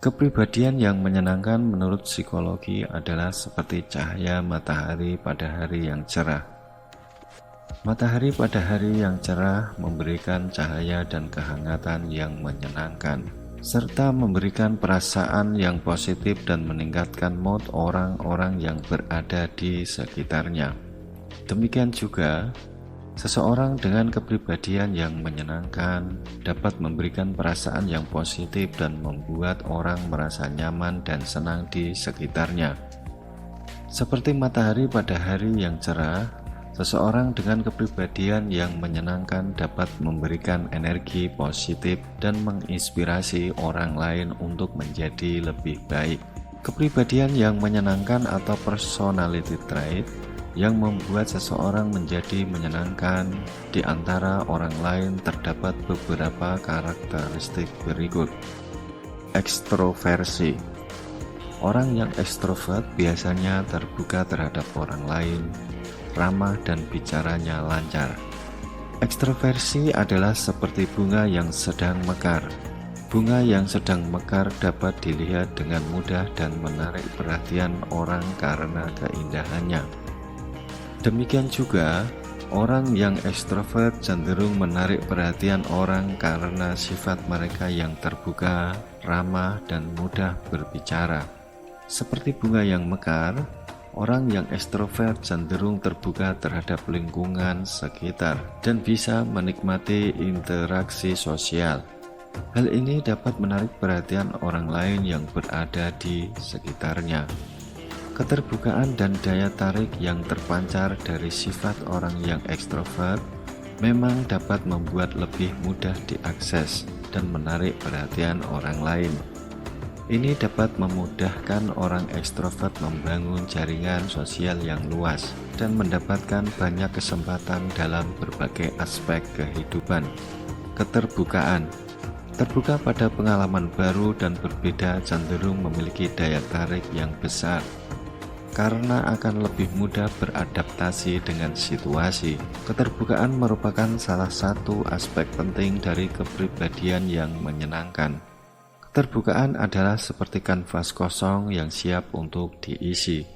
Kepribadian yang menyenangkan menurut psikologi adalah seperti cahaya matahari pada hari yang cerah. Matahari pada hari yang cerah memberikan cahaya dan kehangatan yang menyenangkan, serta memberikan perasaan yang positif dan meningkatkan mood orang-orang yang berada di sekitarnya. Demikian juga, seseorang dengan kepribadian yang menyenangkan dapat memberikan perasaan yang positif dan membuat orang merasa nyaman dan senang di sekitarnya. Seperti matahari pada hari yang cerah, seseorang dengan kepribadian yang menyenangkan dapat memberikan energi positif dan menginspirasi orang lain untuk menjadi lebih baik. Kepribadian yang menyenangkan atau personality trait yang membuat seseorang menjadi menyenangkan di antara orang lain terdapat beberapa karakteristik berikut. Ekstroversi. Orang yang ekstrovert biasanya terbuka terhadap orang lain, ramah dan bicaranya lancar. Ekstroversi adalah seperti bunga yang sedang mekar. Bunga yang sedang mekar dapat dilihat dengan mudah dan menarik perhatian orang karena keindahannya. Demikian juga, orang yang ekstrovert cenderung menarik perhatian orang karena sifat mereka yang terbuka, ramah, dan mudah berbicara. Seperti bunga yang mekar, orang yang ekstrovert cenderung terbuka terhadap lingkungan sekitar dan bisa menikmati interaksi sosial. Hal ini dapat menarik perhatian orang lain yang berada di sekitarnya. Keterbukaan dan daya tarik yang terpancar dari sifat orang yang ekstrovert memang dapat membuat lebih mudah diakses dan menarik perhatian orang lain. Ini dapat memudahkan orang ekstrovert membangun jaringan sosial yang luas dan mendapatkan banyak kesempatan dalam berbagai aspek kehidupan. Keterbukaan. Terbuka pada pengalaman baru dan berbeda cenderung memiliki daya tarik yang besar karena akan lebih mudah beradaptasi dengan situasi. Keterbukaan merupakan salah satu aspek penting dari kepribadian yang menyenangkan. Keterbukaan adalah seperti kanvas kosong yang siap untuk diisi.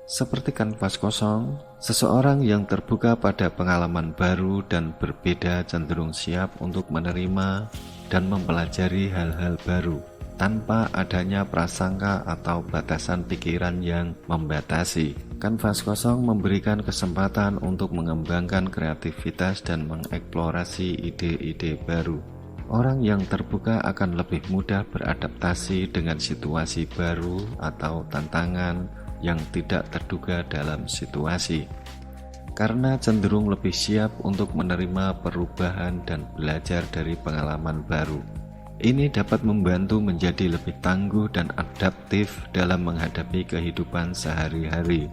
Seperti kanvas kosong, seseorang yang terbuka pada pengalaman baru dan berbeda cenderung siap untuk menerima dan mempelajari hal-hal baru tanpa adanya prasangka atau batasan pikiran yang membatasi. Kanvas kosong memberikan kesempatan untuk mengembangkan kreativitas dan mengeksplorasi ide-ide baru. Orang yang terbuka akan lebih mudah beradaptasi dengan situasi baru atau tantangan yang tidak terduga dalam situasi, karena cenderung lebih siap untuk menerima perubahan dan belajar dari pengalaman baru. Ini dapat membantu menjadi lebih tangguh dan adaptif dalam menghadapi kehidupan sehari-hari.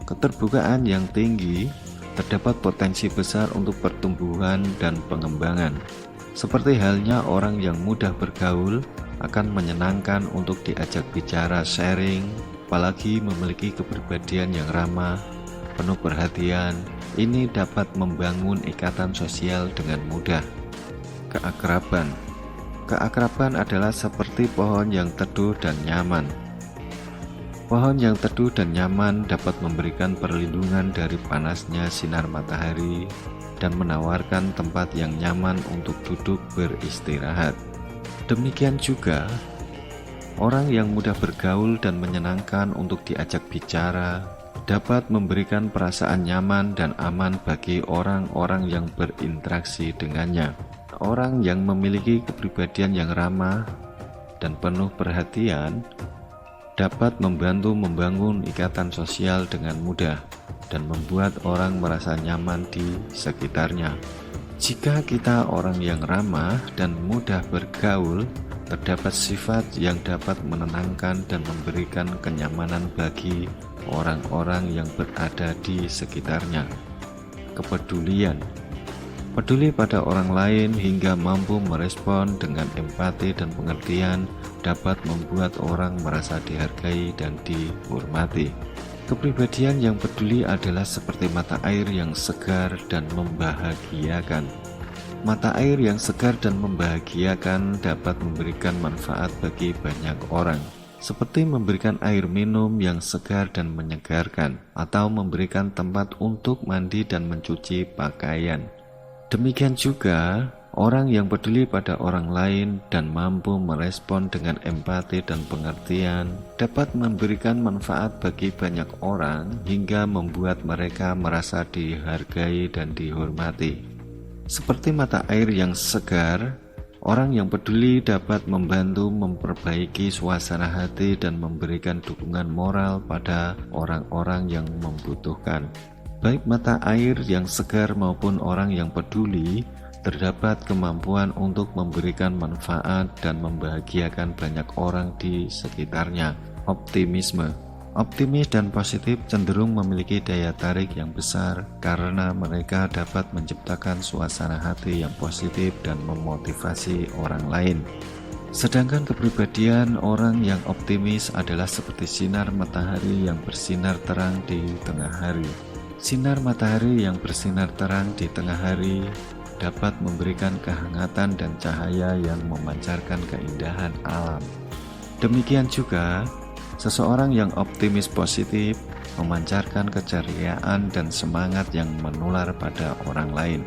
Keterbukaan yang tinggi terdapat potensi besar untuk pertumbuhan dan pengembangan. Seperti halnya orang yang mudah bergaul akan menyenangkan untuk diajak bicara sharing, apalagi memiliki kepribadian yang ramah, penuh perhatian. Ini dapat membangun ikatan sosial dengan mudah. Keakraban. Keakraban adalah seperti pohon yang teduh dan nyaman. Pohon yang teduh dan nyaman dapat memberikan perlindungan dari panasnya sinar matahari dan menawarkan tempat yang nyaman untuk duduk beristirahat. Demikian juga, orang yang mudah bergaul dan menyenangkan untuk diajak bicara dapat memberikan perasaan nyaman dan aman bagi orang-orang yang berinteraksi dengannya. Orang yang memiliki kepribadian yang ramah dan penuh perhatian dapat membantu membangun ikatan sosial dengan mudah dan membuat orang merasa nyaman di sekitarnya. Jika kita orang yang ramah dan mudah bergaul, terdapat sifat yang dapat menenangkan dan memberikan kenyamanan bagi orang-orang yang berada di sekitarnya. Kepedulian. Peduli pada orang lain hingga mampu merespon dengan empati dan pengertian dapat membuat orang merasa dihargai dan dihormati. Kepribadian yang peduli adalah seperti mata air yang segar dan membahagiakan. Mata air yang segar dan membahagiakan dapat memberikan manfaat bagi banyak orang, seperti memberikan air minum yang segar dan menyegarkan, atau memberikan tempat untuk mandi dan mencuci pakaian. Demikian juga, orang yang peduli pada orang lain dan mampu merespon dengan empati dan pengertian dapat memberikan manfaat bagi banyak orang hingga membuat mereka merasa dihargai dan dihormati. Seperti mata air yang segar, orang yang peduli dapat membantu memperbaiki suasana hati dan memberikan dukungan moral pada orang-orang yang membutuhkan. Baik mata air yang segar maupun orang yang peduli terdapat kemampuan untuk memberikan manfaat dan membahagiakan banyak orang di sekitarnya. Optimisme. Optimis dan positif cenderung memiliki daya tarik yang besar karena mereka dapat menciptakan suasana hati yang positif dan memotivasi orang lain. Sedangkan kepribadian orang yang optimis adalah seperti sinar matahari yang bersinar terang di tengah hari. Sinar matahari yang bersinar terang di tengah hari dapat memberikan kehangatan dan cahaya yang memancarkan keindahan alam. Demikian juga, seseorang yang optimis positif memancarkan keceriaan dan semangat yang menular pada orang lain.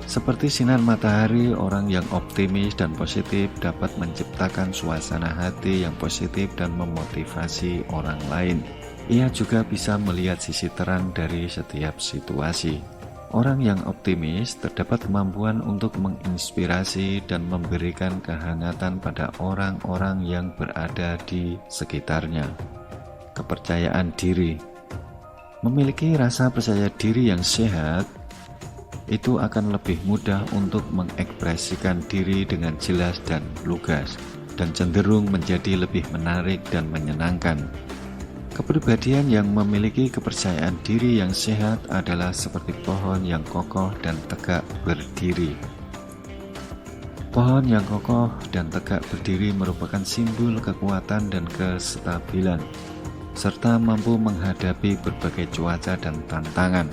Seperti sinar matahari, orang yang optimis dan positif dapat menciptakan suasana hati yang positif dan memotivasi orang lain. Ia juga bisa melihat sisi terang dari setiap situasi. Orang yang optimis terdapat kemampuan untuk menginspirasi dan memberikan kehangatan pada orang-orang yang berada di sekitarnya. Kepercayaan diri. Memiliki rasa percaya diri yang sehat, itu akan lebih mudah untuk mengekspresikan diri dengan jelas dan lugas, dan cenderung menjadi lebih menarik dan menyenangkan. Kepribadian yang memiliki kepercayaan diri yang sehat adalah seperti pohon yang kokoh dan tegak berdiri. Pohon yang kokoh dan tegak berdiri merupakan simbol kekuatan dan kestabilan, serta mampu menghadapi berbagai cuaca dan tantangan.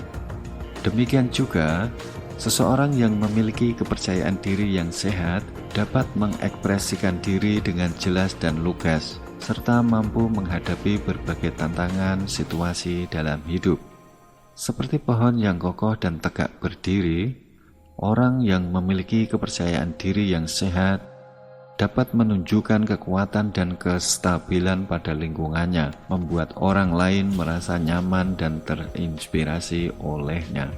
Demikian juga, seseorang yang memiliki kepercayaan diri yang sehat dapat mengekspresikan diri dengan jelas dan lugas, serta mampu menghadapi berbagai tantangan situasi dalam hidup. Seperti pohon yang kokoh dan tegak berdiri, orang yang memiliki kepercayaan diri yang sehat dapat menunjukkan kekuatan dan kestabilan pada lingkungannya, membuat orang lain merasa nyaman dan terinspirasi olehnya.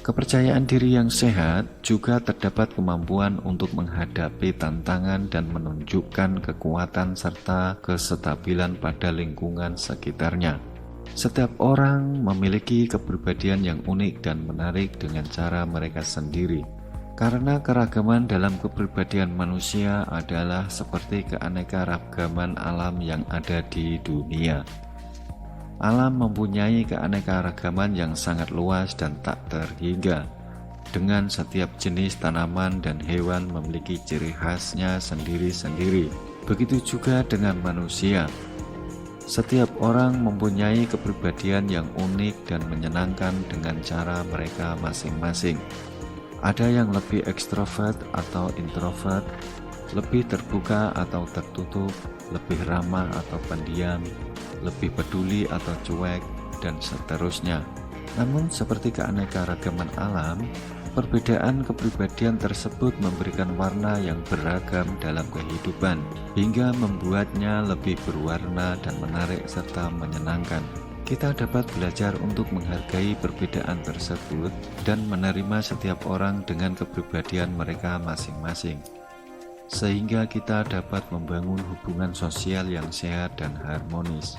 Kepercayaan diri yang sehat juga terdapat kemampuan untuk menghadapi tantangan dan menunjukkan kekuatan serta kestabilan pada lingkungan sekitarnya. Setiap orang memiliki kepribadian yang unik dan menarik dengan cara mereka sendiri. Karena keragaman dalam kepribadian manusia adalah seperti keanekaragaman alam yang ada di dunia. Alam mempunyai keanekaragaman yang sangat luas dan tak terhingga, dengan setiap jenis tanaman dan hewan memiliki ciri khasnya sendiri-sendiri. Begitu juga dengan manusia. Setiap orang mempunyai kepribadian yang unik dan menyenangkan dengan cara mereka masing-masing. Ada yang lebih ekstrovert atau introvert, lebih terbuka atau tertutup, lebih ramah atau pendiam, lebih peduli atau cuek, dan seterusnya. Namun seperti keanekaragaman alam, perbedaan kepribadian tersebut memberikan warna yang beragam dalam kehidupan, hingga membuatnya lebih berwarna dan menarik serta menyenangkan. Kita dapat belajar untuk menghargai perbedaan tersebut dan menerima setiap orang dengan kepribadian mereka masing-masing, sehingga kita dapat membangun hubungan sosial yang sehat dan harmonis.